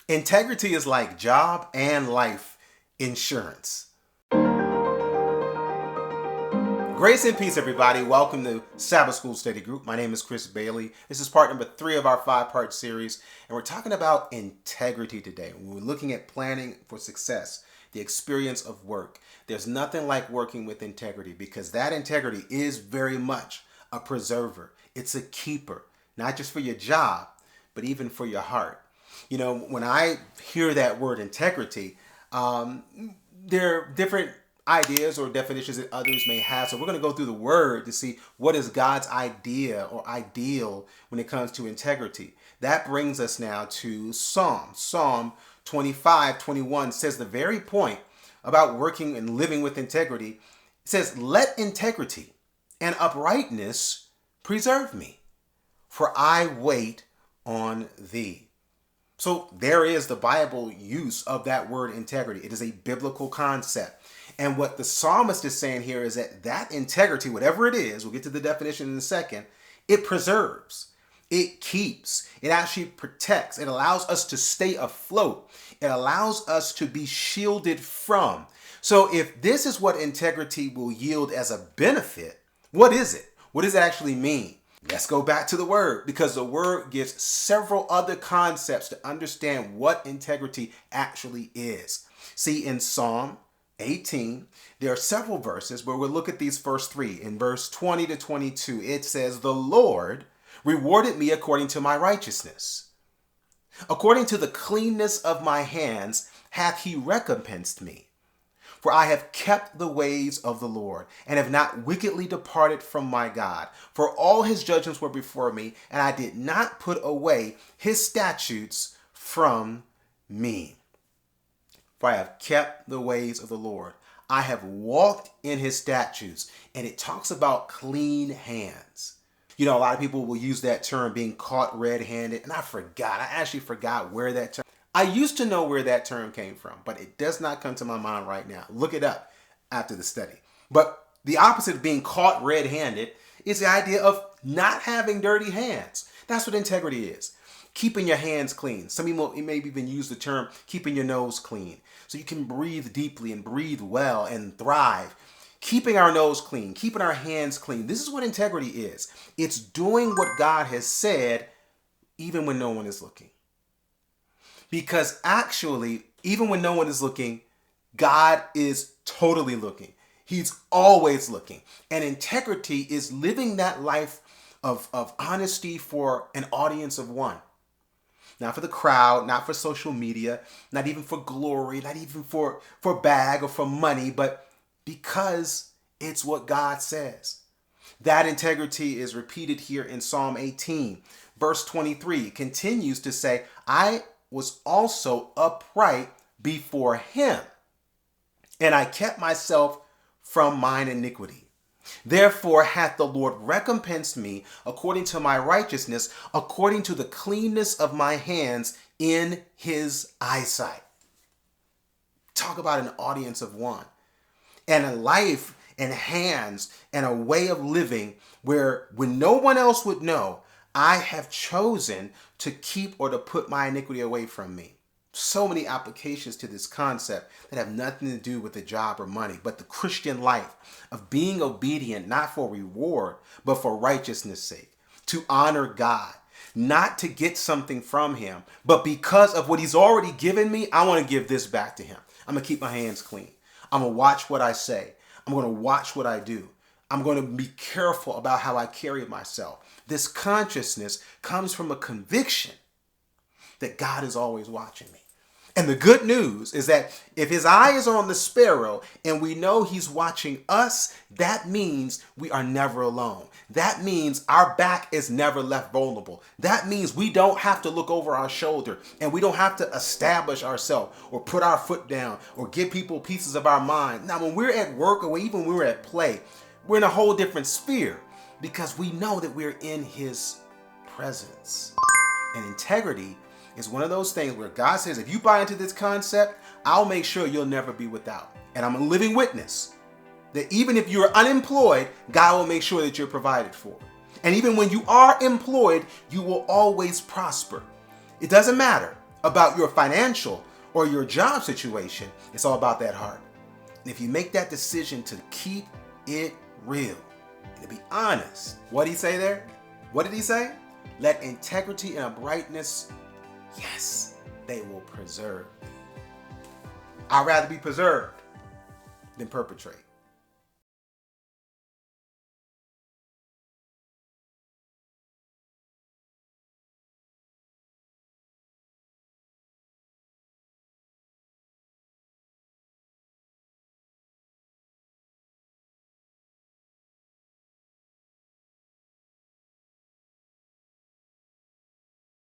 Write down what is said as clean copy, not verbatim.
Integrity is like job and life insurance. Grace and peace, everybody. Welcome to Sabbath School Study Group. My name is Chris Bailey. This is part number 3 of our 5-part series, and we're talking about integrity today. We're looking at planning for success, the experience of work. There's nothing like working with integrity because that integrity is very much a preserver. It's a keeper, not just for your job, but even for your heart. You know, when I hear that word integrity, there are different ideas or definitions that others may have. So we're going to go through the word to see what is God's idea or ideal when it comes to integrity. That brings us now to Psalm. Psalm 25:21 says the very point about working and living with integrity. It says, "Let integrity and uprightness preserve me, for I wait on thee." So there is the Bible use of that word integrity. It is a biblical concept. And what the psalmist is saying here is that integrity, whatever it is, we'll get to the definition in a second, it preserves, it keeps, it actually protects, it allows us to stay afloat, it allows us to be shielded from. So if this is what integrity will yield as a benefit, what is it? What does it actually mean? Let's go back to the word, because the word gives several other concepts to understand what integrity actually is. See, in Psalm 18, there are several verses where we'll look at these first 3. In verse 20 to 22, it says, "The Lord rewarded me according to my righteousness. According to the cleanness of my hands hath he recompensed me. For I have kept the ways of the Lord, and have not wickedly departed from my God. For all his judgments were before me, and I did not put away his statutes from me. For I have kept the ways of the Lord. I have walked in his statutes." And it talks about clean hands. You know, a lot of people will use that term, being caught red-handed. And I actually forgot where that term. I used to know where that term came from, but it does not come to my mind right now. Look it up after the study. But the opposite of being caught red-handed is the idea of not having dirty hands. That's what integrity is. Keeping your hands clean. Some people may even use the term keeping your nose clean, so you can breathe deeply and breathe well and thrive. Keeping our nose clean, keeping our hands clean. This is what integrity is. It's doing what God has said even when no one is looking. Because actually, even when no one is looking, God is totally looking. He's always looking. And integrity is living that life of honesty for an audience of one. Not for the crowd, not for social media, not even for glory, not even for bag or for money, but because it's what God says. That integrity is repeated here in Psalm 18. Verse 23 continues to say, "I was also upright before him, and I kept myself from mine iniquity. Therefore hath the Lord recompensed me according to my righteousness, according to the cleanness of my hands in his eyesight." Talk about an audience of one. And a life and hands and a way of living where when no one else would know, I have chosen to keep or to put my iniquity away from me. So many applications to this concept that have nothing to do with the job or money, but the Christian life of being obedient, not for reward, but for righteousness' sake, to honor God, not to get something from him, but because of what he's already given me, I want to give this back to him. I'm going to keep my hands clean. I'm going to watch what I say. I'm going to watch what I do. I'm going to be careful about how I carry myself. This consciousness comes from a conviction that God is always watching me. And the good news is that if his eye is on the sparrow and we know he's watching us, that means we are never alone. That means our back is never left vulnerable. That means we don't have to look over our shoulder and we don't have to establish ourselves or put our foot down or give people pieces of our mind. Now, when we're at work or even when we're at play, we're in a whole different sphere because we know that we're in his presence. And integrity is one of those things where God says, if you buy into this concept, I'll make sure you'll never be without. And I'm a living witness that even if you're unemployed, God will make sure that you're provided for. And even when you are employed, you will always prosper. It doesn't matter about your financial or your job situation. It's all about that heart. And if you make that decision to keep it real and to be honest, what did he say there? What did he say? Let integrity and uprightness, yes, they will preserve me. I'd rather be preserved than perpetrate.